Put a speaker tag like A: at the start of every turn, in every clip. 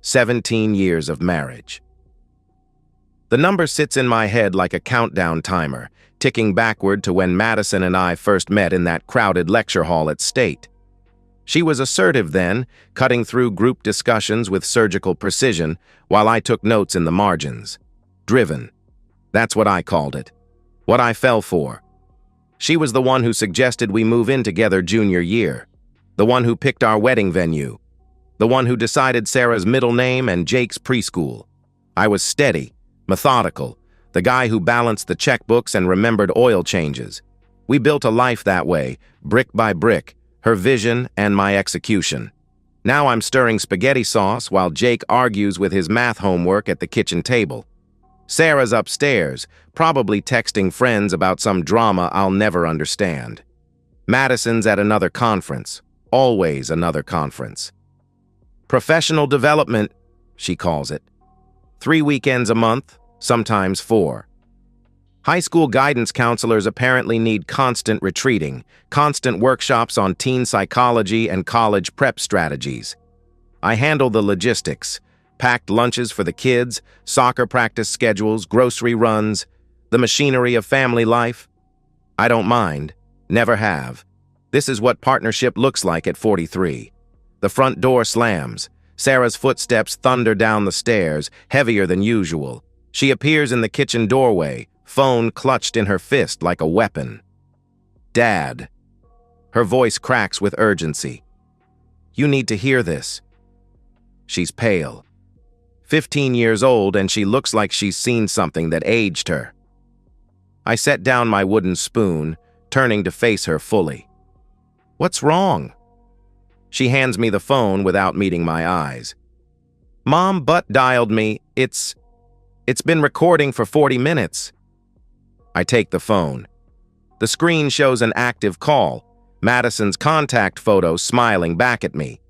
A: 17 years of marriage. The number sits in my head like a countdown timer, ticking backward to when Madison and I first met in that crowded lecture hall at State. She was assertive then, cutting through group discussions with surgical precision, while I took notes in the margins. Driven. That's what I called it. What I fell for. She was the one who suggested we move in together junior year. The one who picked our wedding venue. The one who decided Sarah's middle name and Jake's preschool. I was steady, methodical, the guy who balanced the checkbooks and remembered oil changes. We built a life that way, brick by brick, her vision and my execution. Now I'm stirring spaghetti sauce while Jake argues with his math homework at the kitchen table. Sarah's upstairs, probably texting friends about some drama I'll never understand. Madison's at another conference, always another conference. Professional development, she calls it. 3 weekends a month, sometimes 4. High school guidance counselors apparently need constant retreating, constant workshops on teen psychology and college prep strategies. I handle the logistics, packed lunches for the kids, soccer practice schedules, grocery runs, the machinery of family life. I don't mind, never have. This is what partnership looks like at 43. The front door slams. Sarah's footsteps thunder down the stairs, heavier than usual. She appears in the kitchen doorway, phone clutched in her fist like a weapon. Dad. Her voice cracks with urgency. You need to hear this. She's pale. 15 years old, and she looks like she's seen something that aged her. I set down my wooden spoon, turning to face her fully. What's wrong? She hands me the phone without meeting my eyes. Mom butt dialed me. It's been recording for 40 minutes. I take the phone. The screen shows an active call, Madison's contact photo smiling back at me.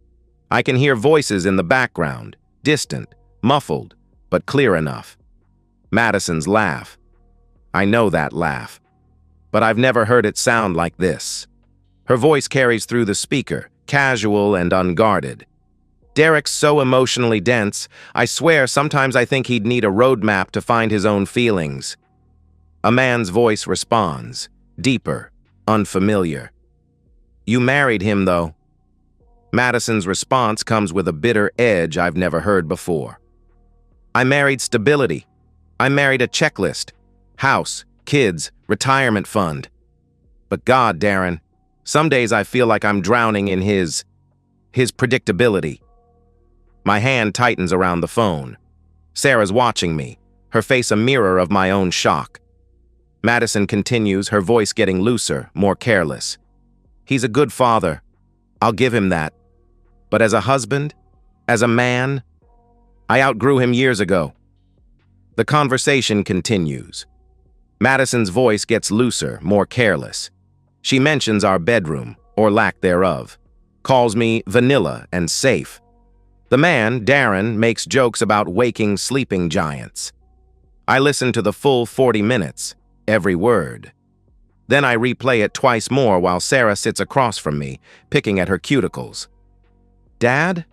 A: I can hear voices in the background, distant, muffled, but clear enough. Madison's laugh. I know that laugh. But I've never heard it sound like this. Her voice carries through the speaker, casual and unguarded. Derek's so emotionally dense, I swear sometimes I think he'd need a roadmap to find his own feelings. A man's voice responds, deeper, unfamiliar. You married him, though. Madison's response comes with a bitter edge I've never heard before. I married stability. I married a checklist. House, kids, retirement fund. But God, Darren, some days I feel like I'm drowning in his predictability. My hand tightens around the phone. Sarah's watching me, her face a mirror of my own shock. Madison continues, her voice getting looser, more careless. He's a good father. I'll give him that. But as a husband, as a man, I outgrew him years ago. The conversation continues. Madison's voice gets looser, more careless. She mentions our bedroom, or lack thereof, calls me vanilla and safe. The man, Darren, makes jokes about waking sleeping giants. I listen to the full 40 minutes, every word. Then I replay it twice more while Sarah sits across from me, picking at her cuticles. Dad?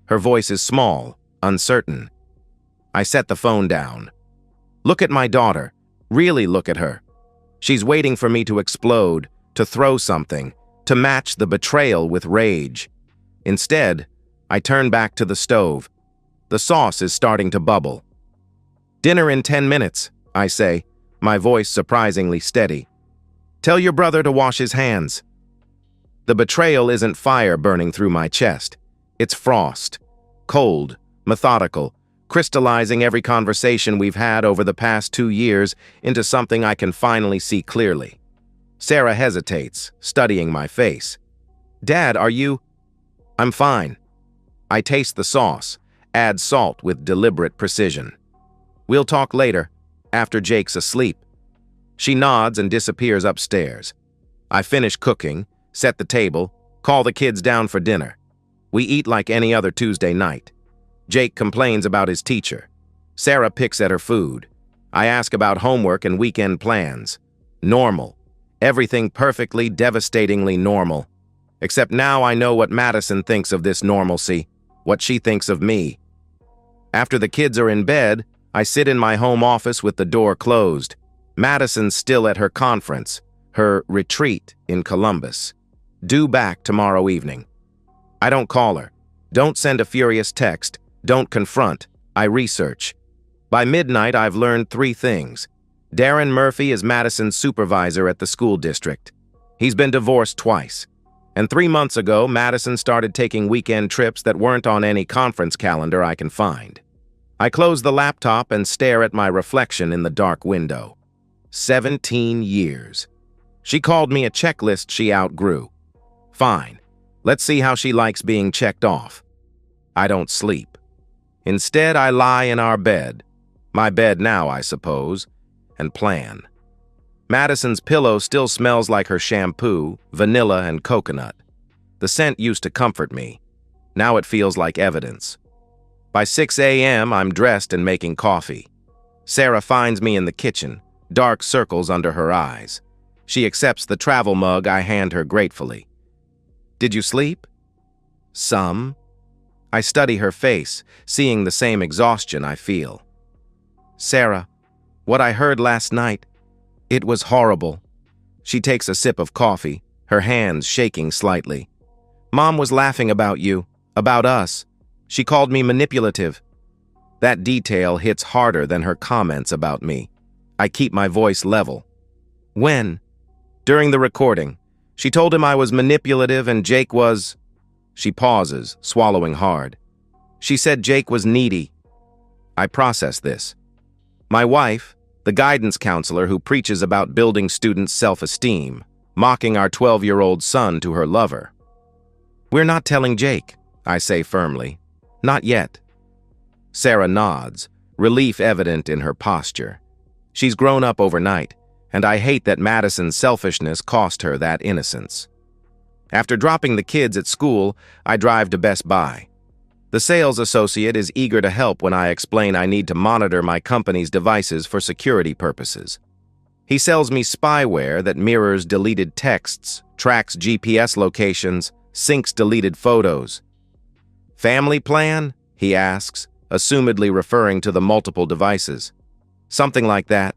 A: Her voice is small, uncertain. I set the phone down. Look at my daughter. Really look at her. She's waiting for me to explode, to throw something, to match the betrayal with rage. Instead, I turn back to the stove. The sauce is starting to bubble. Dinner in 10 minutes, I say, my voice surprisingly steady. Tell your brother to wash his hands. The betrayal isn't fire burning through my chest. It's frost. Cold, methodical, crystallizing every conversation we've had over the past 2 years into something I can finally see clearly. Sarah hesitates, studying my face. Dad, are you? I'm fine. I taste the sauce, add salt with deliberate precision. We'll talk later, after Jake's asleep. She nods and disappears upstairs. I finish cooking, set the table, call the kids down for dinner. We eat like any other Tuesday night. Jake complains about his teacher. Sarah picks at her food. I ask about homework and weekend plans. Normal. Everything perfectly, devastatingly normal. Except now I know what Madison thinks of this normalcy, what she thinks of me. After the kids are in bed, I sit in my home office with the door closed. Madison's still at her conference, her retreat in Columbus. Due back tomorrow evening. I don't call her. Don't send a furious text. Don't confront. I research. By midnight, I've learned 3 things. Darren Murphy is Madison's supervisor at the school district. He's been divorced twice. And 3 months ago, Madison started taking weekend trips that weren't on any conference calendar I can find. I close the laptop and stare at my reflection in the dark window. 17 years. She called me a checklist she outgrew. Fine. Let's see how she likes being checked off. I don't sleep. Instead, I lie in our bed. My bed now, I suppose, and plan. Madison's pillow still smells like her shampoo, vanilla, and coconut. The scent used to comfort me. Now it feels like evidence. By 6 a.m., I'm dressed and making coffee. Sarah finds me in the kitchen, dark circles under her eyes. She accepts the travel mug I hand her gratefully. Did you sleep? Some. I study her face, seeing the same exhaustion I feel. Sarah, what I heard last night, it was horrible. She takes a sip of coffee, her hands shaking slightly. Mom was laughing about you, about us. She called me manipulative. That detail hits harder than her comments about me. I keep my voice level. When? During the recording. She told him I was manipulative and Jake was... She pauses, swallowing hard. She said Jake was needy. I process this. My wife, the guidance counselor who preaches about building students' self-esteem, mocking our 12-year-old son to her lover. We're not telling Jake, I say firmly. Not yet. Sarah nods, relief evident in her posture. She's grown up overnight, and I hate that Madison's selfishness cost her that innocence. After dropping the kids at school, I drive to Best Buy. The sales associate is eager to help when I explain I need to monitor my company's devices for security purposes. He sells me spyware that mirrors deleted texts, tracks GPS locations, syncs deleted photos. Family plan? He asks, assumedly referring to the multiple devices. Something like that.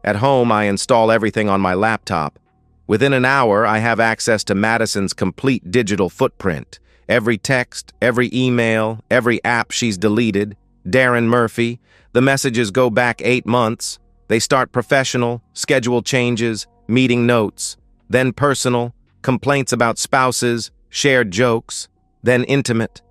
A: At home, I install everything on my laptop. Within an hour, I have access to Madison's complete digital footprint. Every text, every email, every app she's deleted. Darren Murphy. The messages go back 8 months. They start professional, schedule changes, meeting notes. Then personal, complaints about spouses, shared jokes. Then intimate.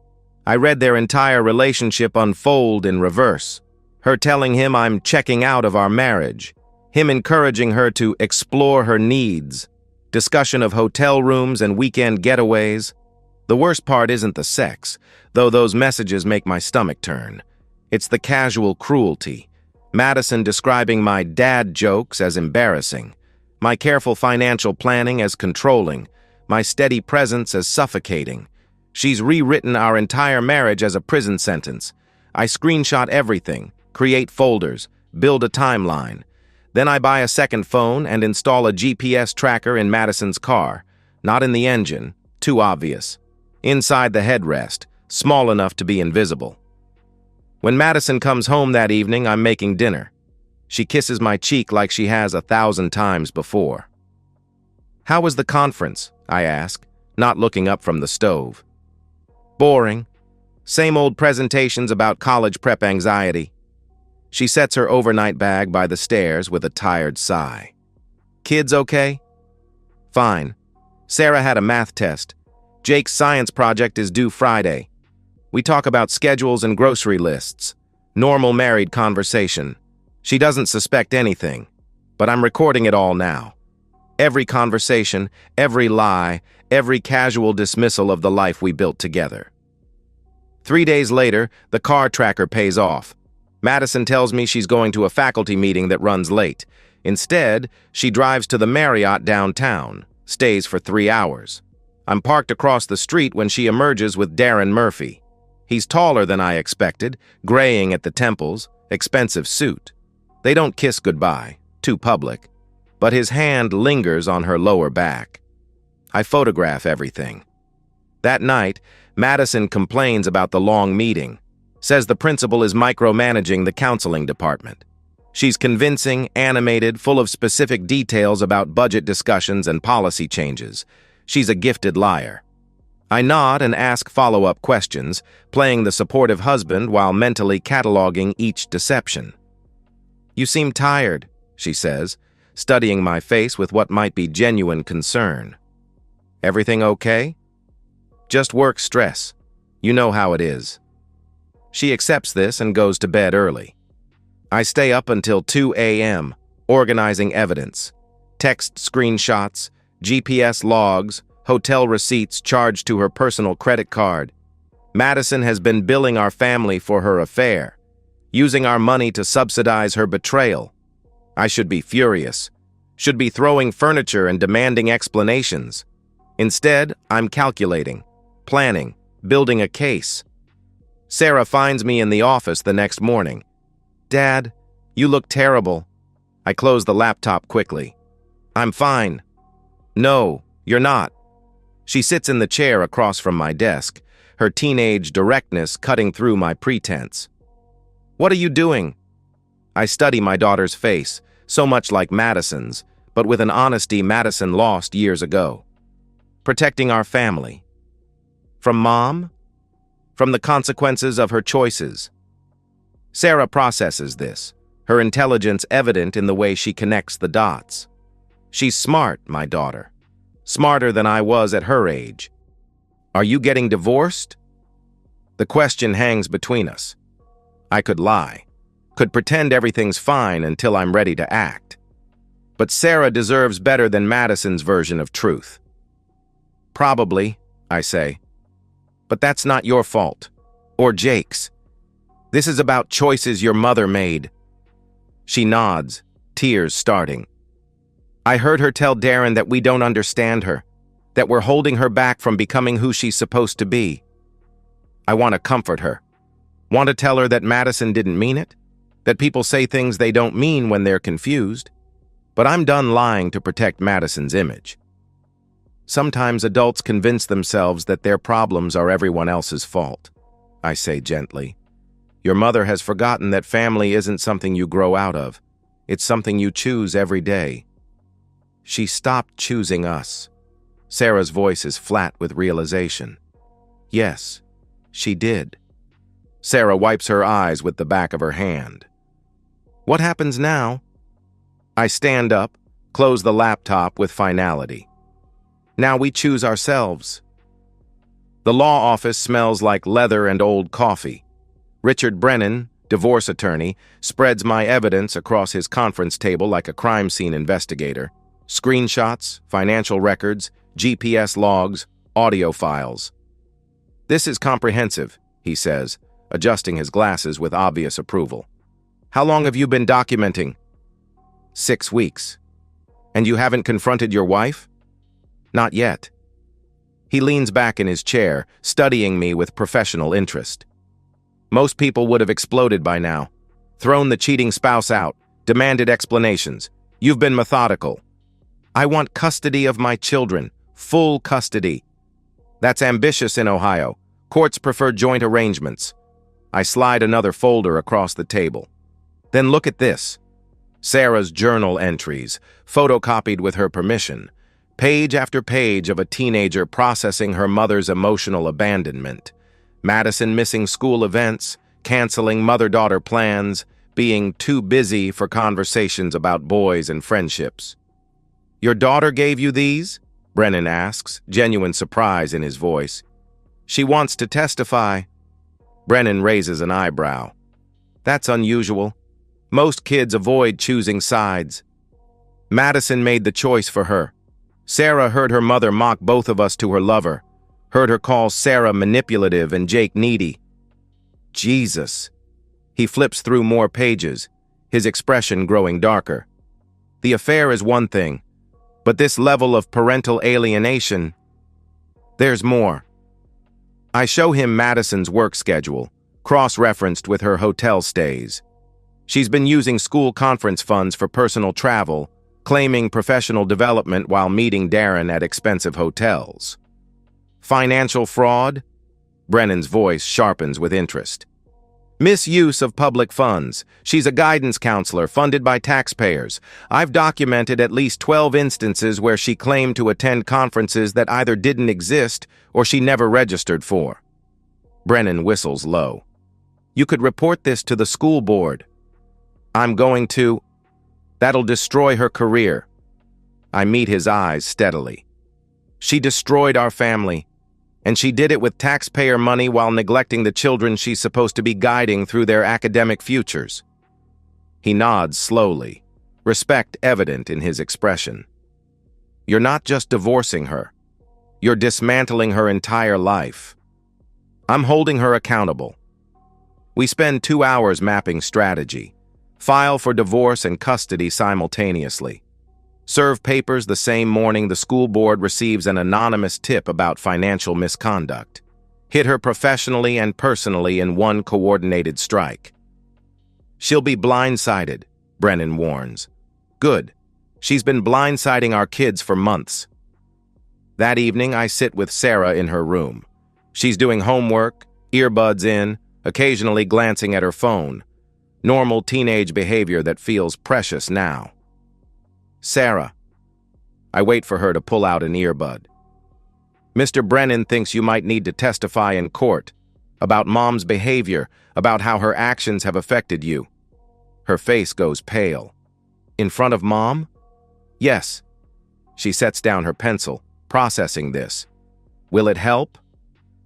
A: I read their entire relationship unfold in reverse. Her telling him I'm checking out of our marriage. Him encouraging her to explore her needs. Discussion of hotel rooms and weekend getaways. The worst part isn't the sex, though those messages make my stomach turn. It's the casual cruelty. Madison describing my dad jokes as embarrassing. My careful financial planning as controlling. My steady presence as suffocating. She's rewritten our entire marriage as a prison sentence. I screenshot everything, create folders, build a timeline. Then I buy a second phone and install a GPS tracker in Madison's car. Not in the engine, too obvious. Inside the headrest, small enough to be invisible. When Madison comes home that evening, I'm making dinner. She kisses my cheek like she has 1,000 times before. How was the conference? I ask, not looking up from the stove. Boring. Same old presentations about college prep anxiety. She sets her overnight bag by the stairs with a tired sigh. Kids okay? Fine. Sarah had a math test. Jake's science project is due Friday. We talk about schedules and grocery lists. Normal married conversation. She doesn't suspect anything, but I'm recording it all now. Every conversation, every lie, every casual dismissal of the life we built together. 3 days later, the car tracker pays off. Madison tells me she's going to a faculty meeting that runs late. Instead, she drives to the Marriott downtown, stays for 3 hours. I'm parked across the street when she emerges with Darren Murphy. He's taller than I expected, graying at the temples, expensive suit. They don't kiss goodbye, too public, but his hand lingers on her lower back. I photograph everything. That night, Madison complains about the long meeting. Says the principal is micromanaging the counseling department. She's convincing, animated, full of specific details about budget discussions and policy changes. She's a gifted liar. I nod and ask follow-up questions, playing the supportive husband while mentally cataloging each deception. "You seem tired," she says, studying my face with what might be genuine concern. "Everything okay?" "Just work stress. You know how it is." She accepts this and goes to bed early. I stay up until 2 a.m., organizing evidence. Text screenshots, GPS logs, hotel receipts charged to her personal credit card. Madison has been billing our family for her affair, using our money to subsidize her betrayal. I should be furious, should be throwing furniture and demanding explanations. Instead, I'm calculating, planning, building a case. Sarah finds me in the office the next morning. "Dad, you look terrible." I close the laptop quickly. "I'm fine." "No, you're not." She sits in the chair across from my desk, her teenage directness cutting through my pretense. "What are you doing?" I study my daughter's face, so much like Madison's, but with an honesty Madison lost years ago. "Protecting our family." From Mom? From the consequences of her choices. Sarah processes this, her intelligence evident in the way she connects the dots. She's smart, my daughter. Smarter than I was at her age. "Are you getting divorced?" The question hangs between us. I could lie, could pretend everything's fine until I'm ready to act. But Sarah deserves better than Madison's version of truth. "Probably," I say. "But that's not your fault. Or Jake's. This is about choices your mother made." She nods, tears starting. "I heard her tell Darren that we don't understand her, that we're holding her back from becoming who she's supposed to be." I want to comfort her. Want to tell her that Madison didn't mean it, that people say things they don't mean when they're confused. But I'm done lying to protect Madison's image. Sometimes adults convince themselves that their problems are everyone else's fault. I say gently. Your mother has forgotten that family isn't something you grow out of. It's something you choose every day. She stopped choosing us. Sarah's voice is flat with realization. Yes, she did. Sarah wipes her eyes with the back of her hand. What happens now? I stand up, close the laptop with finality. Now we choose ourselves. The law office smells like leather and old coffee. Richard Brennan, divorce attorney, spreads my evidence across his conference table like a crime scene investigator. Screenshots, financial records, GPS logs, audio files. This is comprehensive, he says, adjusting his glasses with obvious approval. How long have you been documenting? 6 weeks. And you haven't confronted your wife? Not yet. He leans back in his chair, studying me with professional interest. Most people would have exploded by now, thrown the cheating spouse out, demanded explanations. You've been methodical. I want custody of my children, full custody. That's ambitious in Ohio. Courts prefer joint arrangements. I slide another folder across the table. Then look at this. Sarah's journal entries, photocopied with her permission. Page after page of a teenager processing her mother's emotional abandonment. Madison missing school events, canceling mother-daughter plans, being too busy for conversations about boys and friendships. Your daughter gave you these? Brennan asks, genuine surprise in his voice. She wants to testify. Brennan raises an eyebrow. That's unusual. Most kids avoid choosing sides. Madison made the choice for her. Sarah heard her mother mock both of us to her lover, heard her call Sarah manipulative and Jake needy. Jesus. He flips through more pages, his expression growing darker. The affair is one thing, but this level of parental alienation, there's more. I show him Madison's work schedule, cross-referenced with her hotel stays. She's been using school conference funds for personal travel, claiming professional development while meeting Darren at expensive hotels. Financial fraud? Brennan's voice sharpens with interest. Misuse of public funds. She's a guidance counselor funded by taxpayers. I've documented at least 12 instances where she claimed to attend conferences that either didn't exist or she never registered for. Brennan whistles low. You could report this to the school board. I'm going to. That'll destroy her career. I meet his eyes steadily. She destroyed our family. And she did it with taxpayer money while neglecting the children she's supposed to be guiding through their academic futures. He nods slowly, respect evident in his expression. You're not just divorcing her. You're dismantling her entire life. I'm holding her accountable. We spend 2 hours mapping strategy, file for divorce and custody simultaneously. Serve papers the same morning the school board receives an anonymous tip about financial misconduct. Hit her professionally and personally in one coordinated strike. She'll be blindsided, Brennan warns. Good. She's been blindsiding our kids for months. That evening, I sit with Sarah in her room. She's doing homework, earbuds in, occasionally glancing at her phone. Normal teenage behavior that feels precious now. Sarah. I wait for her to pull out an earbud. Mr. Brennan thinks you might need to testify in court about Mom's behavior, about how her actions have affected you. Her face goes pale. In front of Mom? Yes. She sets down her pencil, processing this. Will it help?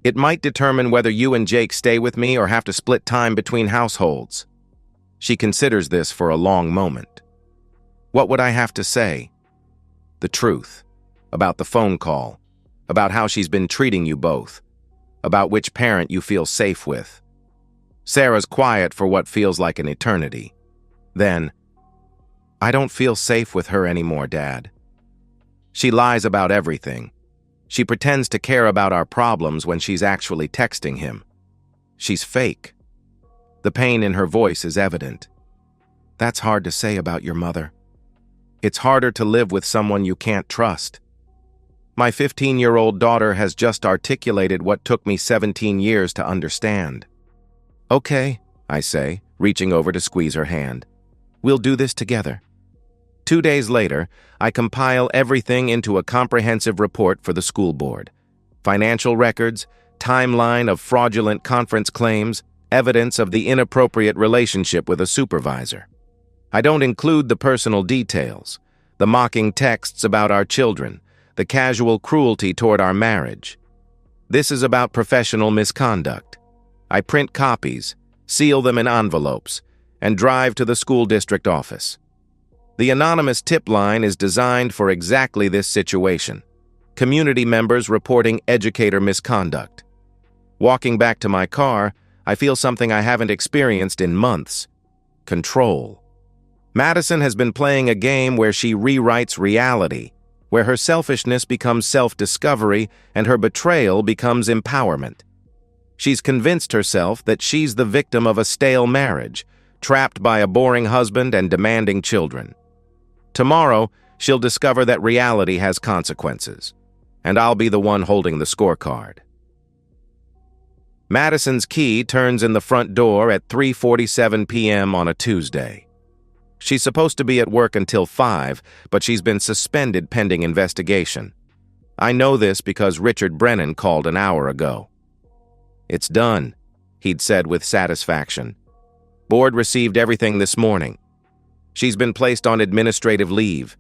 A: It might determine whether you and Jake stay with me or have to split time between households. She considers this for a long moment. What would I have to say? The truth. About the phone call. About how she's been treating you both. About which parent you feel safe with. Sarah's quiet for what feels like an eternity. Then, I don't feel safe with her anymore, Dad. She lies about everything. She pretends to care about our problems when she's actually texting him. She's fake. The pain in her voice is evident. That's hard to say about your mother. It's harder to live with someone you can't trust. My 15-year-old daughter has just articulated what took me 17 years to understand. Okay, I say, reaching over to squeeze her hand. We'll do this together. 2 days later, I compile everything into a comprehensive report for the school board. Financial records, timeline of fraudulent conference claims, evidence of the inappropriate relationship with a supervisor. I don't include the personal details, the mocking texts about our children, the casual cruelty toward our marriage. This is about professional misconduct. I print copies, seal them in envelopes, and drive to the school district office. The anonymous tip line is designed for exactly this situation. Community members reporting educator misconduct. Walking back to my car, I feel something I haven't experienced in months. Control. Madison has been playing a game where she rewrites reality, where her selfishness becomes self-discovery and her betrayal becomes empowerment. She's convinced herself that she's the victim of a stale marriage, trapped by a boring husband and demanding children. Tomorrow, she'll discover that reality has consequences, and I'll be the one holding the scorecard. Madison's key turns in the front door at 3:47 p.m. on a Tuesday. She's supposed to be at work until 5, but she's been suspended pending investigation. I know this because Richard Brennan called an hour ago. It's done, he'd said with satisfaction. Board received everything this morning. She's been placed on administrative leave.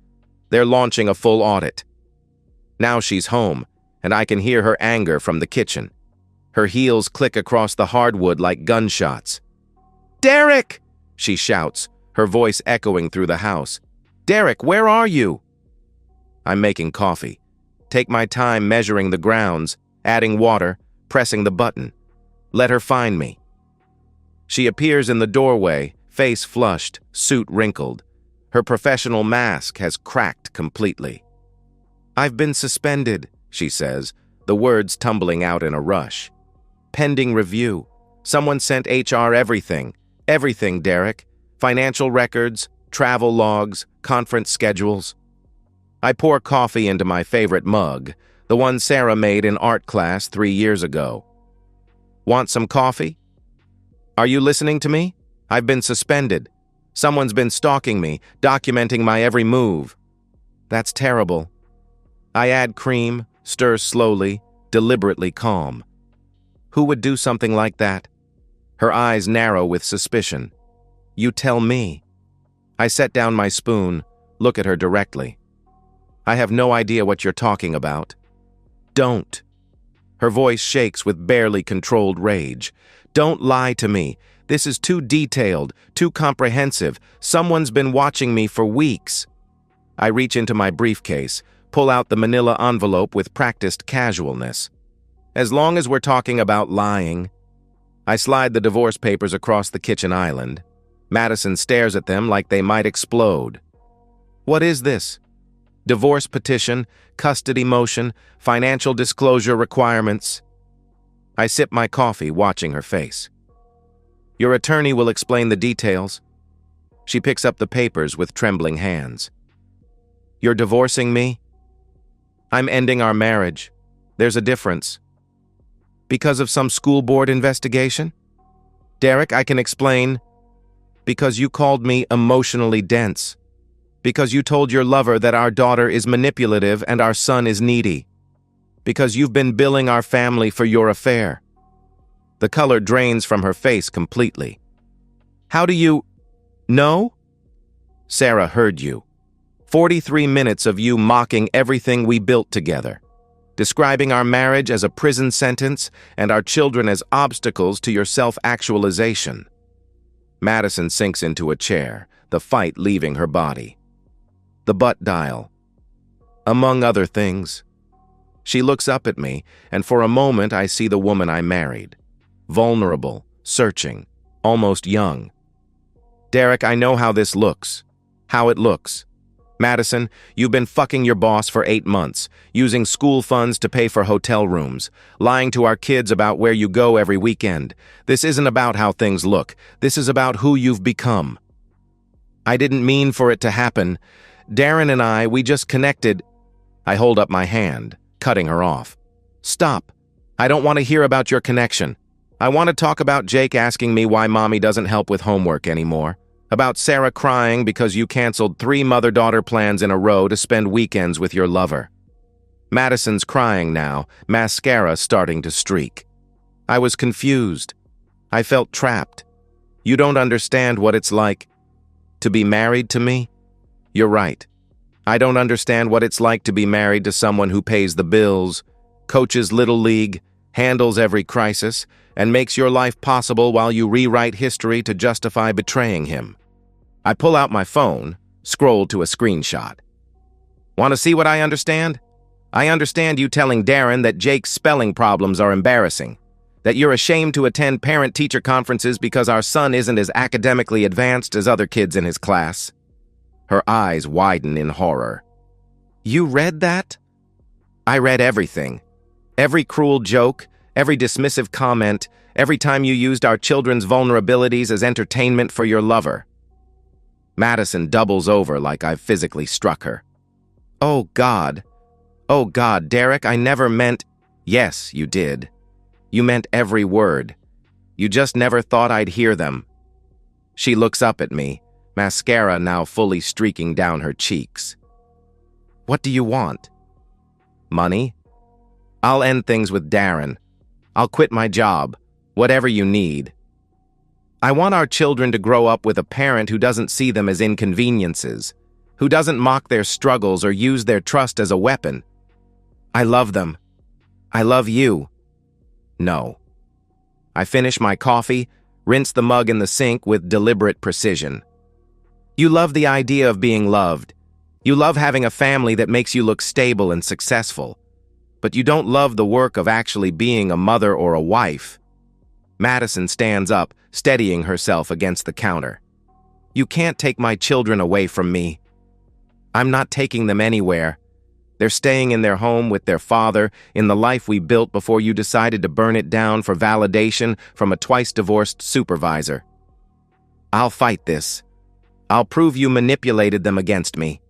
A: They're launching a full audit. Now she's home, and I can hear her anger from the kitchen. Her heels click across the hardwood like gunshots. "Derek!" she shouts, her voice echoing through the house. "Derek, where are you?" I'm making coffee. Take my time measuring the grounds, adding water, pressing the button. Let her find me. She appears in the doorway, face flushed, suit wrinkled. Her professional mask has cracked completely. "I've been suspended," she says, the words tumbling out in a rush. "Pending review. Someone sent HR everything. Everything, Derek. Financial records, travel logs, conference schedules." I pour coffee into my favorite mug, the one Sarah made in art class 3 years ago. "Want some coffee?" Are you listening to me? I've been suspended. Someone's been stalking me, documenting my every move. That's terrible. I add cream, stir slowly, deliberately calm. Who would do something like that? Her eyes narrow with suspicion. You tell me. I set down my spoon, look at her directly. I have no idea what you're talking about. Don't. Her voice shakes with barely controlled rage. Don't lie to me. This is too detailed, too comprehensive. Someone's been watching me for weeks. I reach into my briefcase, pull out the manila envelope with practiced casualness. As long as we're talking about lying. I slide the divorce papers across the kitchen island. Madison stares at them like they might explode. What is this? Divorce petition, custody motion, financial disclosure requirements. I sip my coffee, watching her face. Your attorney will explain the details. She picks up the papers with trembling hands. You're divorcing me? I'm ending our marriage. There's a difference. Because of some school board investigation? Derek, I can explain. Because you called me emotionally dense. Because you told your lover that our daughter is manipulative and our son is needy. Because you've been billing our family for your affair. The color drains from her face completely. How do you know? Sarah heard you. 43 minutes of you mocking everything we built together, describing our marriage as a prison sentence and our children as obstacles to your self-actualization. Madison sinks into a chair, the fight leaving her body. The butt dial. Among other things. She looks up at me, and for a moment I see the woman I married. Vulnerable, searching, almost young. Derek, I know how this looks. How it looks. Madison, you've been fucking your boss for 8 months, using school funds to pay for hotel rooms, lying to our kids about where you go every weekend. This isn't about how things look. This is about who you've become. I didn't mean for it to happen. Darren and I, we just connected. I hold up my hand, cutting her off. Stop. I don't want to hear about your connection. I want to talk about Jake asking me why mommy doesn't help with homework anymore. About Sarah crying because you canceled 3 mother-daughter plans in a row to spend weekends with your lover. Madison's crying now, mascara starting to streak. I was confused. I felt trapped. You don't understand what it's like to be married to me? You're right. I don't understand what it's like to be married to someone who pays the bills, coaches Little League, handles every crisis, and makes your life possible while you rewrite history to justify betraying him. I pull out my phone, scroll to a screenshot. Want to see what I understand? I understand you telling Darren that Jake's spelling problems are embarrassing, that you're ashamed to attend parent-teacher conferences because our son isn't as academically advanced as other kids in his class. Her eyes widen in horror. You read that? I read everything. Every cruel joke, every dismissive comment, every time you used our children's vulnerabilities as entertainment for your lover. Madison doubles over like I've physically struck her. Oh, God. Oh, God, Derek, I never meant— Yes, you did. You meant every word. You just never thought I'd hear them. She looks up at me, mascara now fully streaking down her cheeks. What do you want? Money? I'll end things with Darren. I'll quit my job. Whatever you need. I want our children to grow up with a parent who doesn't see them as inconveniences, who doesn't mock their struggles or use their trust as a weapon. I love them. I love you. No. I finish my coffee, rinse the mug in the sink with deliberate precision. You love the idea of being loved. You love having a family that makes you look stable and successful. But you don't love the work of actually being a mother or a wife. Madison stands up, steadying herself against the counter. You can't take my children away from me. I'm not taking them anywhere. They're staying in their home with their father, in the life we built before you decided to burn it down for validation from a twice-divorced supervisor. I'll fight this. I'll prove you manipulated them against me.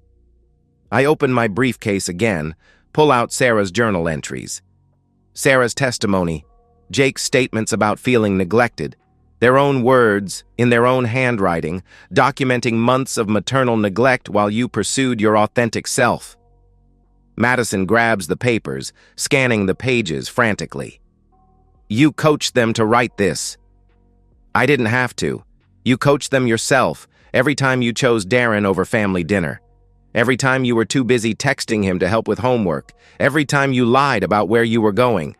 A: I open my briefcase again, pull out Sarah's journal entries. Sarah's testimony, Jake's statements about feeling neglected, Their own words, in their own handwriting, documenting months of maternal neglect while you pursued your authentic self. Madison grabs the papers, scanning the pages frantically. You coached them to write this. I didn't have to. You coached them yourself every time you chose Darren over family dinner. Every time you were too busy texting him to help with homework. Every time you lied about where you were going.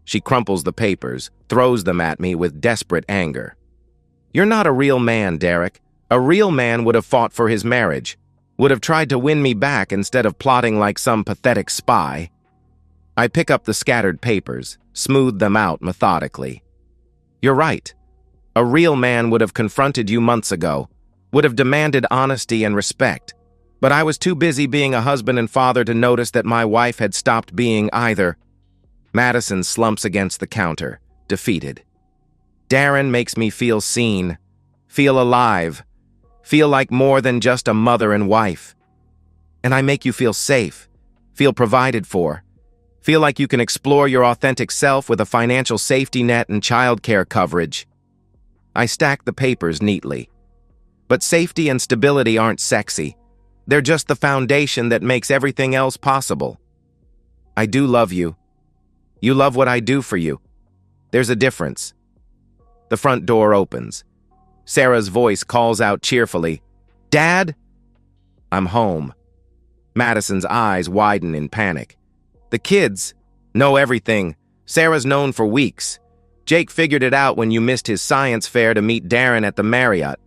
A: She crumples the papers, throws them at me with desperate anger. You're not a real man, Derek. A real man would have fought for his marriage, would have tried to win me back instead of plotting like some pathetic spy. I pick up the scattered papers, smooth them out methodically. You're right. A real man would have confronted you months ago, would have demanded honesty and respect. But I was too busy being a husband and father to notice that my wife had stopped being either. Madison slumps against the counter, defeated. Darren makes me feel seen, feel alive, feel like more than just a mother and wife. And I make you feel safe, feel provided for, feel like you can explore your authentic self with a financial safety net and childcare coverage. I stack the papers neatly. But safety and stability aren't sexy. They're just the foundation that makes everything else possible. I do love you. You love what I do for you. There's a difference. The front door opens. Sarah's voice calls out cheerfully, Dad? I'm home. Madison's eyes widen in panic. The kids know everything. Sarah's known for weeks. Jake figured it out when you missed his science fair to meet Darren at the Marriott.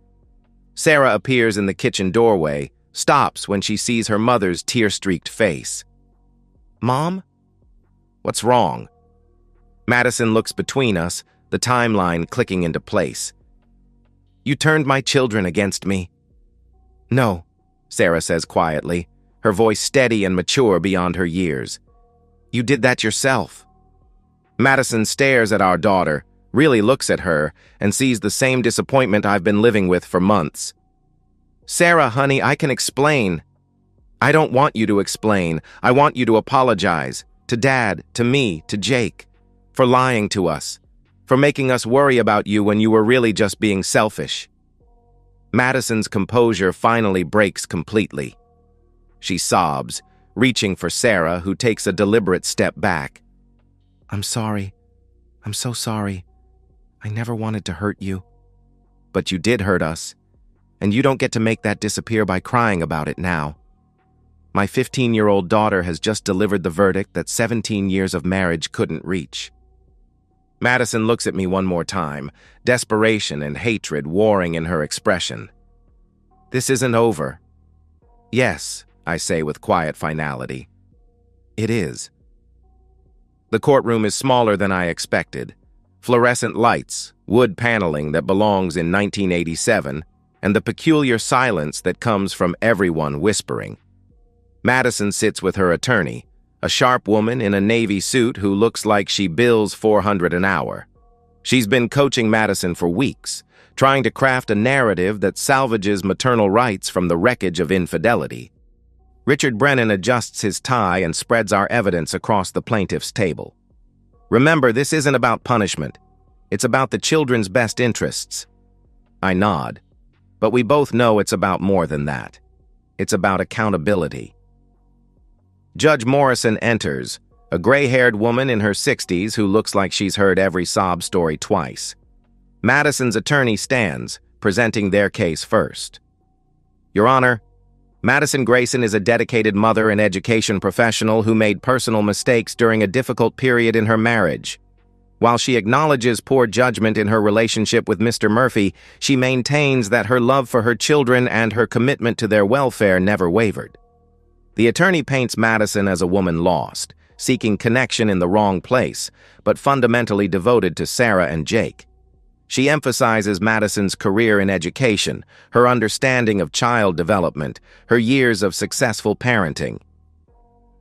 A: Sarah appears in the kitchen doorway, stops when she sees her mother's tear-streaked face. Mom? What's wrong? Madison looks between us, the timeline clicking into place. You turned my children against me. No, Sarah says quietly, her voice steady and mature beyond her years. You did that yourself. Madison stares at our daughter, really looks at her, and sees the same disappointment I've been living with for months. Sarah, honey, I can explain. I don't want you to explain. I want you to apologize. To Dad, to me, to Jake. For lying to us. For making us worry about you when you were really just being selfish. Madison's composure finally breaks completely. She sobs, reaching for Sarah, who takes a deliberate step back. I'm sorry. I'm so sorry. I never wanted to hurt you. But you did hurt us. And you don't get to make that disappear by crying about it now. My 15-year-old daughter has just delivered the verdict that 17 years of marriage couldn't reach. Madison looks at me one more time, desperation and hatred warring in her expression. This isn't over. Yes, I say with quiet finality. It is. The courtroom is smaller than I expected. Fluorescent lights, wood paneling that belongs in 1987, and the peculiar silence that comes from everyone whispering. Madison sits with her attorney, a sharp woman in a navy suit who looks like she bills $400 an hour. She's been coaching Madison for weeks, trying to craft a narrative that salvages maternal rights from the wreckage of infidelity. Richard Brennan adjusts his tie and spreads our evidence across the plaintiff's table. Remember, this isn't about punishment. It's about the children's best interests. I nod, but we both know it's about more than that. It's about accountability. Judge Morrison enters, a gray-haired woman in her 60s who looks like she's heard every sob story twice. Madison's attorney stands, presenting their case first. Your Honor, Madison Grayson is a dedicated mother and education professional who made personal mistakes during a difficult period in her marriage. While she acknowledges poor judgment in her relationship with Mr. Murphy, she maintains that her love for her children and her commitment to their welfare never wavered. The attorney paints Madison as a woman lost, seeking connection in the wrong place, but fundamentally devoted to Sarah and Jake. She emphasizes Madison's career in education, her understanding of child development, her years of successful parenting.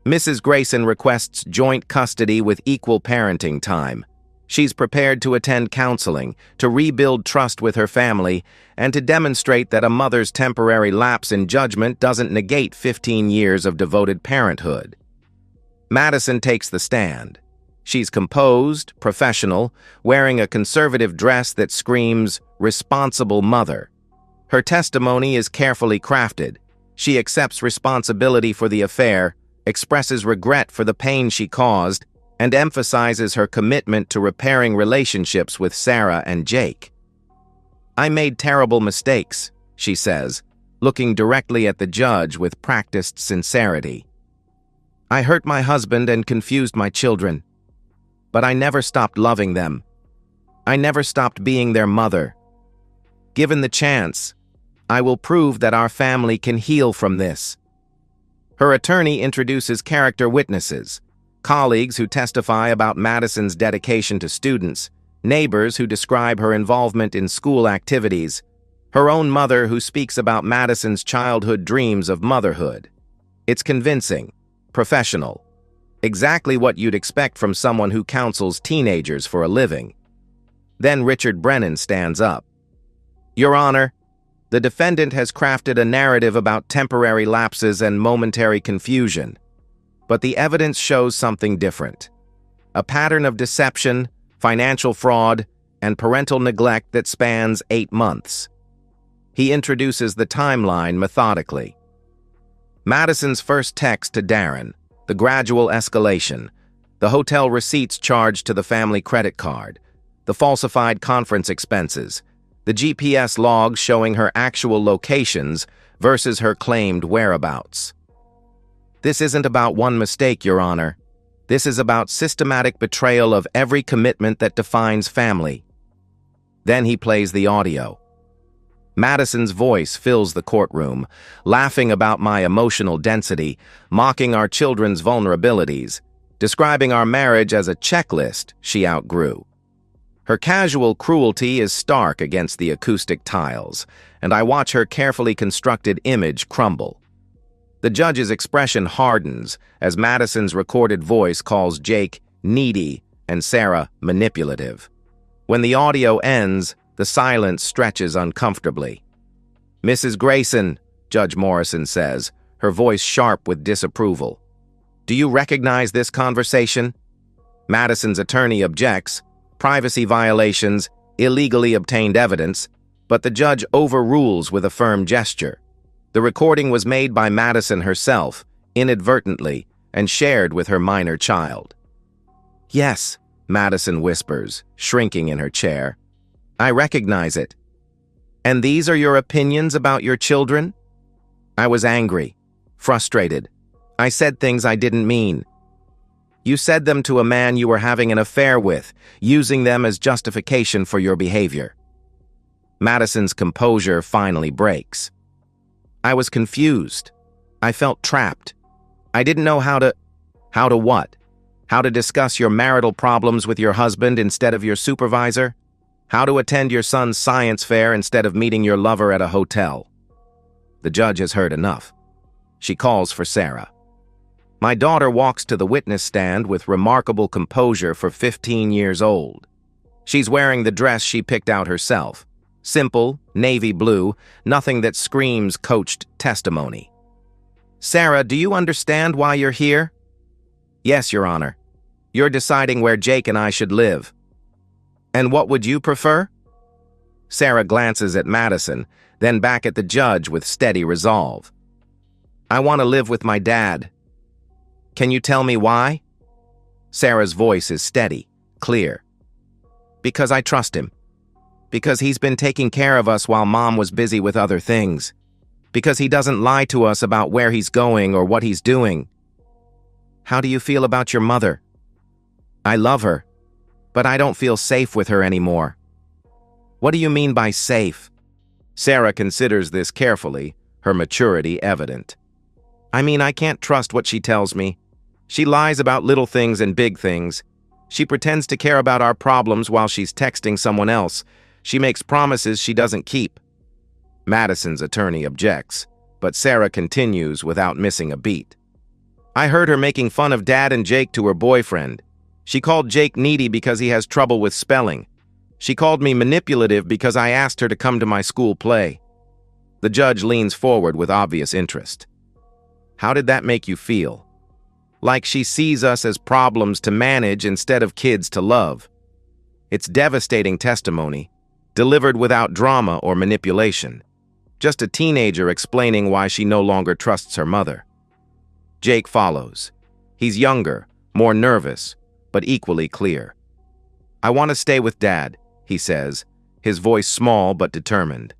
A: Mrs. Grayson requests joint custody with equal parenting time. She's prepared to attend counseling, to rebuild trust with her family, and to demonstrate that a mother's temporary lapse in judgment doesn't negate 15 years of devoted parenthood. Madison takes the stand, She's composed, professional, wearing a conservative dress that screams, "responsible mother." Her testimony is carefully crafted. She accepts responsibility for the affair, expresses regret for the pain she caused, and emphasizes her commitment to repairing relationships with Sarah and Jake. "I made terrible mistakes," she says, looking directly at the judge with practiced sincerity. "I hurt my husband and confused my children. But I never stopped loving them. I never stopped being their mother. Given the chance, I will prove that our family can heal from this." Her attorney introduces character witnesses, colleagues who testify about Madison's dedication to students, neighbors who describe her involvement in school activities, her own mother who speaks about Madison's childhood dreams of motherhood. It's convincing, professional, exactly what you'd expect from someone who counsels teenagers for a living. Then Richard Brennan stands up. "Your Honor, the defendant has crafted a narrative about temporary lapses and momentary confusion, but the evidence shows something different. A pattern of deception, financial fraud, and parental neglect that spans 8 months. He introduces the timeline methodically. Madison's first text to Darren, the gradual escalation, the hotel receipts charged to the family credit card, the falsified conference expenses, the GPS logs showing her actual locations versus her claimed whereabouts. This isn't about one mistake, Your Honor. This is about systematic betrayal of every commitment that defines family." Then he plays the audio. Madison's voice fills the courtroom, laughing about my emotional density, mocking our children's vulnerabilities, describing our marriage as a checklist she outgrew. Her casual cruelty is stark against the acoustic tiles, and I watch her carefully constructed image crumble. The judge's expression hardens as Madison's recorded voice calls Jake needy and Sarah manipulative. When the audio ends, the silence stretches uncomfortably. "Mrs. Grayson," Judge Morrison says, her voice sharp with disapproval, "do you recognize this conversation?" Madison's attorney objects, privacy violations, illegally obtained evidence, but the judge overrules with a firm gesture. The recording was made by Madison herself, inadvertently, and shared with her minor child. "Yes," Madison whispers, shrinking in her chair. "I recognize it. And these are your opinions about your children?" I was angry, frustrated. I said things I didn't mean. "You said them to a man you were having an affair with, using them as justification for your behavior." Madison's composure finally breaks. "I was confused. I felt trapped. I didn't know how to what? How to discuss your marital problems with your husband instead of your supervisor? How to attend your son's science fair instead of meeting your lover at a hotel?" The judge has heard enough. She calls for Sarah. My daughter walks to the witness stand with remarkable composure for 15 years old. She's wearing the dress she picked out herself. Simple, navy blue, nothing that screams coached testimony. "Sarah, do you understand why you're here?" "Yes, Your Honor. You're deciding where Jake and I should live." "And what would you prefer?" Sarah glances at Madison, then back at the judge with steady resolve. "I want to live with my dad." "Can you tell me why?" Sarah's voice is steady, clear. "Because I trust him. Because he's been taking care of us while Mom was busy with other things. Because he doesn't lie to us about where he's going or what he's doing." "How do you feel about your mother?" "I love her, but I don't feel safe with her anymore." "What do you mean by safe?" Sarah considers this carefully, her maturity evident. "I mean, I can't trust what she tells me. She lies about little things and big things. She pretends to care about our problems while she's texting someone else. She makes promises she doesn't keep." Madison's attorney objects, but Sarah continues without missing a beat. "I heard her making fun of Dad and Jake to her boyfriend. She called Jake needy because he has trouble with spelling. She called me manipulative because I asked her to come to my school play." The judge leans forward with obvious interest. "How did that make you feel?" like she sees us as problems to manage instead of kids to love. It's devastating testimony, delivered without drama or manipulation. Just a teenager explaining why she no longer trusts her mother. Jake follows. He's younger, more nervous, but equally clear. "I want to stay with Dad," he says, his voice small but determined.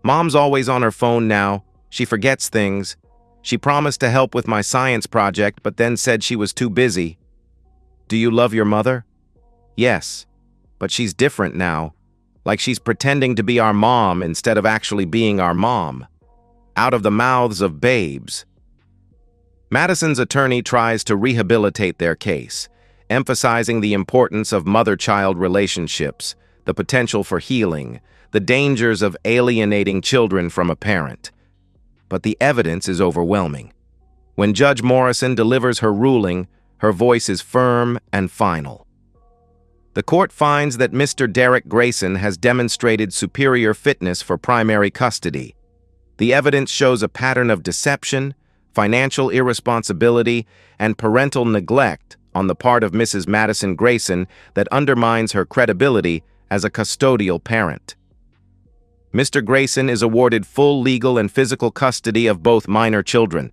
A: "Mom's always on her phone now. She forgets things. She promised to help with my science project, but then said she was too busy." "Do you love your mother?" "Yes, but she's different now. Like she's pretending to be our mom instead of actually being our mom." Out of the mouths of babes. Madison's attorney tries to rehabilitate their case, emphasizing the importance of mother-child relationships, the potential for healing, the dangers of alienating children from a parent. But the evidence is overwhelming. When Judge Morrison delivers her ruling, her voice is firm and final. The court finds that Mr. Derek Grayson has demonstrated superior fitness for primary custody. The evidence shows a pattern of deception, financial irresponsibility, and parental neglect on the part of Mrs. Madison Grayson that undermines her credibility as a custodial parent. Mr. Grayson is awarded full legal and physical custody of both minor children.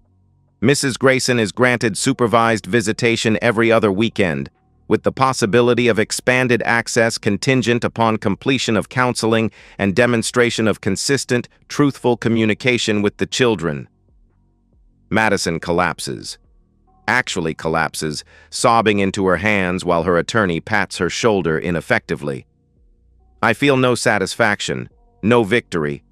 A: Mrs. Grayson is granted supervised visitation every other weekend, with the possibility of expanded access contingent upon completion of counseling and demonstration of consistent, truthful communication with the children. Madison collapses. Actually collapses, sobbing into her hands while her attorney pats her shoulder ineffectively. "I feel no satisfaction, no victory,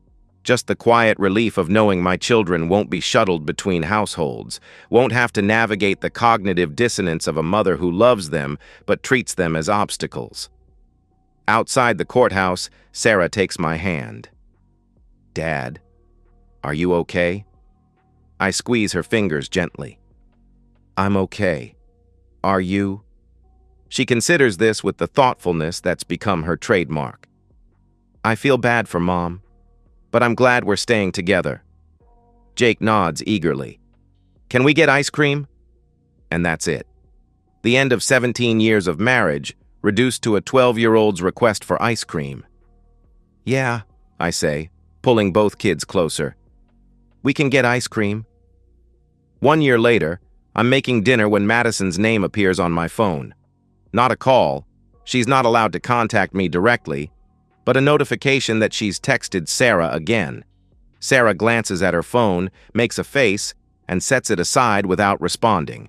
A: just the quiet relief of knowing my children won't be shuttled between households, won't have to navigate the cognitive dissonance of a mother who loves them but treats them as obstacles." Outside the courthouse, Sarah takes my hand. "Dad, are you okay?" I squeeze her fingers gently. "I'm okay. Are you?" She considers this with the thoughtfulness that's become her trademark. "I feel bad for Mom, but I'm glad we're staying together." Jake nods eagerly. "Can we get ice cream?" And that's it. The end of 17 years of marriage, reduced to a 12-year-old's request for ice cream. "Yeah," I say, pulling both kids closer. "We can get ice cream." 1 year later, I'm making dinner when Madison's name appears on my phone. Not a call. She's not allowed to contact me directly, but a notification that she's texted Sarah again. Sarah glances at her phone, makes a face, and sets it aside without responding.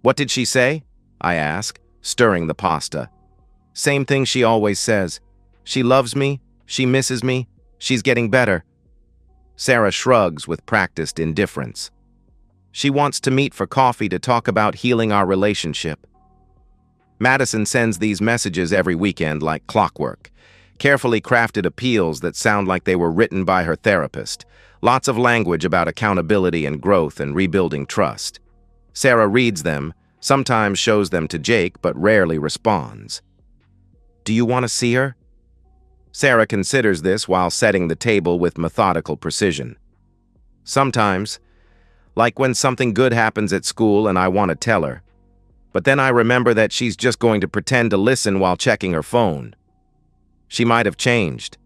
A: "What did she say?" I ask, stirring the pasta. "Same thing she always says. She loves me, she misses me, she's getting better." Sarah shrugs with practiced indifference. "She wants to meet for coffee to talk about healing our relationship." Madison sends these messages every weekend like clockwork. Carefully crafted appeals that sound like they were written by her therapist. Lots of language about accountability and growth and rebuilding trust. Sarah reads them, sometimes shows them to Jake, but rarely responds. "Do you want to see her?" Sarah considers this while setting the table with methodical precision. "Sometimes, like when something good happens at school and I want to tell her. But then I remember that she's just going to pretend to listen while checking her phone. She might have changed.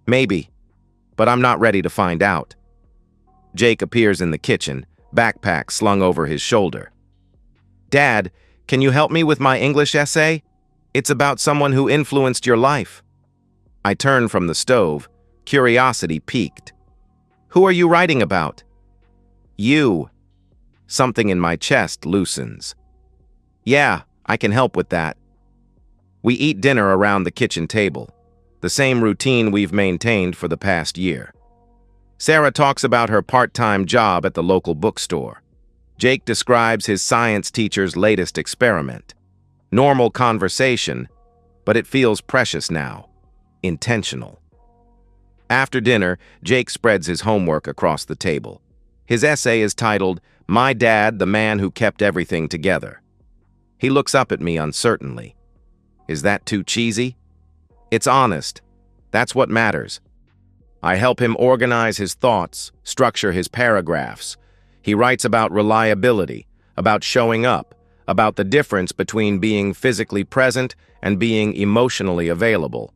A: Maybe, but I'm not ready to find out." Jake appears in the kitchen, backpack slung over his shoulder. "Dad, can you help me with my English essay? It's about someone who influenced your life." I turn from the stove, curiosity piqued. "Who are you writing about?" "You." Something in my chest loosens. "Yeah, I can help with that." We eat dinner around the kitchen table, the same routine we've maintained for the past year. Sarah talks about her part-time job at the local bookstore. Jake describes his science teacher's latest experiment. Normal conversation, but it feels precious now. Intentional. After dinner, Jake spreads his homework across the table. His essay is titled, "My Dad, the Man Who Kept Everything Together." He looks up at me uncertainly. Is that too cheesy? It's honest. That's what matters. I help him organize his thoughts, structure his paragraphs. He writes about reliability, about showing up, about the difference between being physically present and being emotionally available.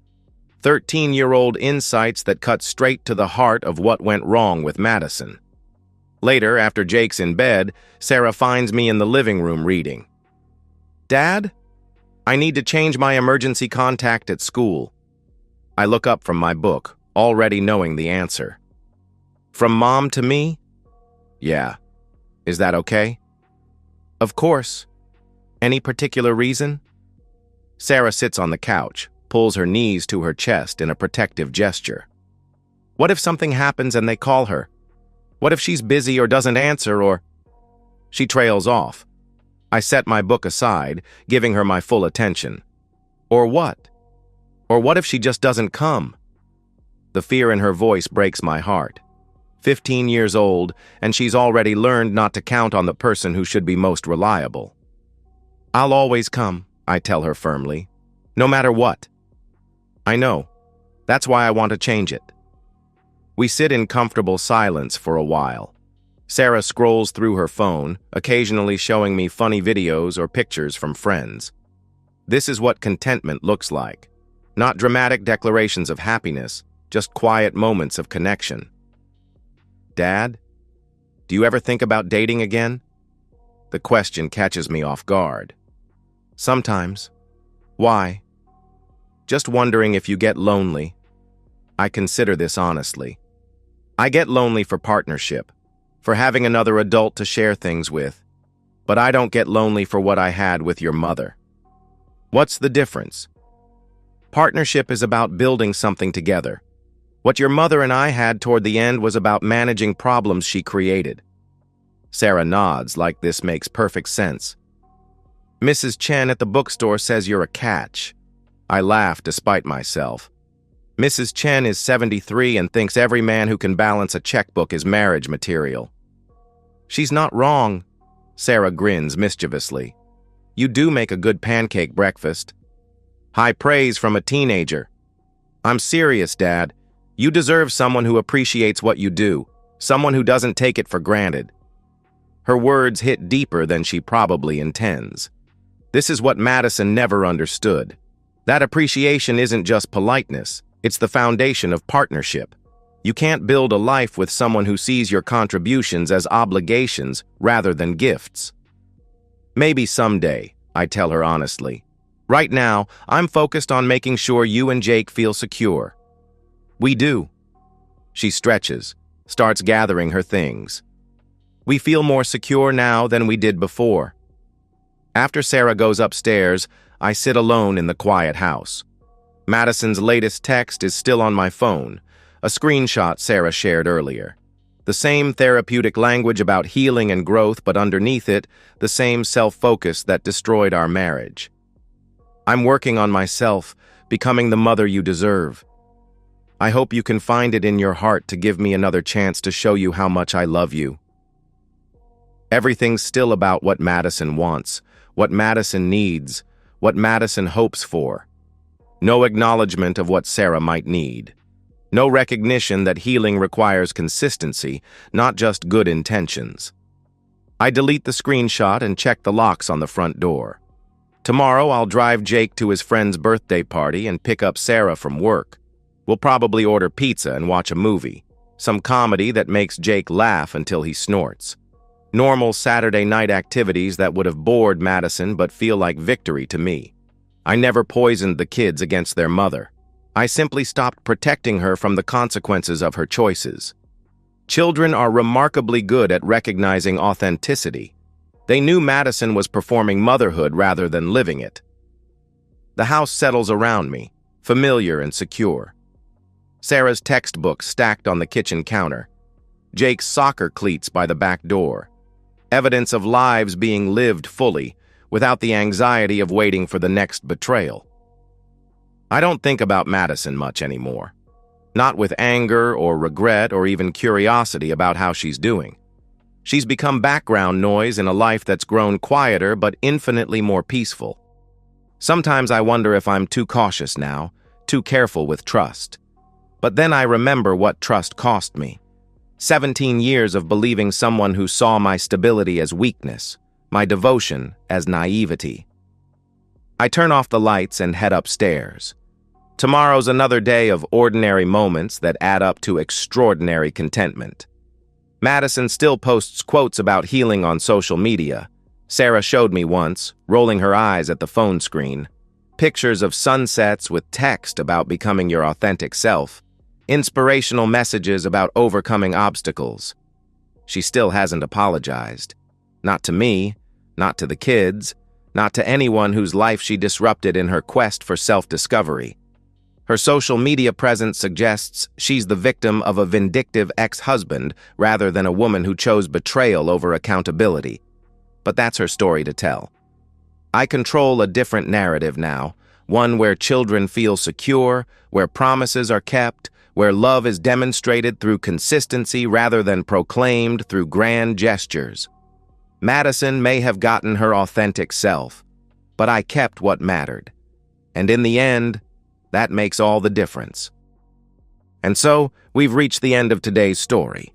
A: 13-year-old insights that cut straight to the heart of what went wrong with Madison. Later, after Jake's in bed, Sarah finds me in the living room reading. "Dad? I need to change my emergency contact at school." I look up from my book, already knowing the answer. "From Mom to me?" "Yeah. Is that okay?" "Of course. Any particular reason?" Sarah sits on the couch, pulls her knees to her chest in a protective gesture. "What if something happens and they call her? What if she's busy or doesn't answer or—" She trails off. I set my book aside, giving her my full attention. "Or what? Or what if she just doesn't come?" The fear in her voice breaks my heart. 15 years old, and she's already learned not to count on the person who should be most reliable. "I'll always come," I tell her firmly. "No matter what." "I know. That's why I want to change it." We sit in comfortable silence for a while. Sarah scrolls through her phone, occasionally showing me funny videos or pictures from friends. This is what contentment looks like. Not dramatic declarations of happiness, just quiet moments of connection. "Dad, do you ever think about dating again?" The question catches me off guard. "Sometimes. Why?" "Just wondering if you get lonely." I consider this honestly. I get lonely for partnership, for having another adult to share things with, but I don't get lonely for what I had with your mother. What's the difference? Partnership is about building something together. What your mother and I had toward the end was about managing problems she created. Sarah nods like this makes perfect sense. "Mrs. Chen at the bookstore says you're a catch." I laugh despite myself. Mrs. Chen is 73 and thinks every man who can balance a checkbook is marriage material. "She's not wrong." Sarah grins mischievously. "You do make a good pancake breakfast." High praise from a teenager. "I'm serious, Dad. You deserve someone who appreciates what you do, someone who doesn't take it for granted." Her words hit deeper than she probably intends. This is what Madison never understood. That appreciation isn't just politeness, it's the foundation of partnership. You can't build a life with someone who sees your contributions as obligations rather than gifts. "Maybe someday," I tell her honestly. "Right now, I'm focused on making sure you and Jake feel secure." "We do." She stretches, starts gathering her things. "We feel more secure now than we did before." After Sarah goes upstairs, I sit alone in the quiet house. Madison's latest text is still on my phone, a screenshot Sarah shared earlier. The same therapeutic language about healing and growth, but underneath it, the same self-focus that destroyed our marriage. "I'm working on myself, becoming the mother you deserve. I hope you can find it in your heart to give me another chance to show you how much I love you." Everything's still about what Madison wants, what Madison needs, what Madison hopes for. No acknowledgement of what Sarah might need. No recognition that healing requires consistency, not just good intentions. I delete the screenshot and check the locks on the front door. Tomorrow, I'll drive Jake to his friend's birthday party and pick up Sarah from work. We'll probably order pizza and watch a movie, some comedy that makes Jake laugh until he snorts. Normal Saturday night activities that would have bored Madison but feel like victory to me. I never poisoned the kids against their mother. I simply stopped protecting her from the consequences of her choices. Children are remarkably good at recognizing authenticity. They knew Madison was performing motherhood rather than living it. The house settles around me, familiar and secure. Sarah's textbook stacked on the kitchen counter. Jake's soccer cleats by the back door. Evidence of lives being lived fully, without the anxiety of waiting for the next betrayal. I don't think about Madison much anymore. Not with anger or regret or even curiosity about how she's doing. She's become background noise in a life that's grown quieter but infinitely more peaceful. Sometimes I wonder if I'm too cautious now, too careful with trust. But then I remember what trust cost me. 17 years of believing someone who saw my stability as weakness, my devotion as naivety. I turn off the lights and head upstairs. Tomorrow's another day of ordinary moments that add up to extraordinary contentment. Madison still posts quotes about healing on social media. Sarah showed me once, rolling her eyes at the phone screen. Pictures of sunsets with text about becoming your authentic self. Inspirational messages about overcoming obstacles. She still hasn't apologized. Not to me, not to the kids, not to anyone whose life she disrupted in her quest for self-discovery. Her social media presence suggests she's the victim of a vindictive ex-husband rather than a woman who chose betrayal over accountability. But that's her story to tell. I control a different narrative now, one where children feel secure, where promises are kept, where love is demonstrated through consistency rather than proclaimed through grand gestures. Madison may have gotten her authentic self, but I kept what mattered. And in the end, that makes all the difference. And so, we've reached the end of today's story.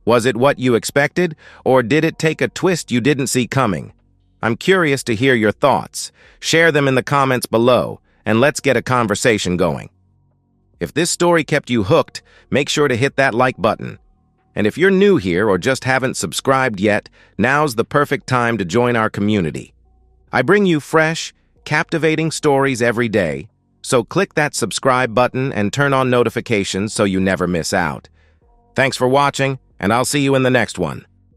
A: Was it what you expected, or did it take a twist you didn't see coming? I'm curious to hear your thoughts. Share them in the comments below, and let's get a conversation going. If this story kept you hooked, make sure to hit that like button. And if you're new here or just haven't subscribed yet, now's the perfect time to join our community. I bring you fresh, captivating stories every day, so click that subscribe button and turn on notifications so you never miss out. Thanks for watching, and I'll see you in the next one.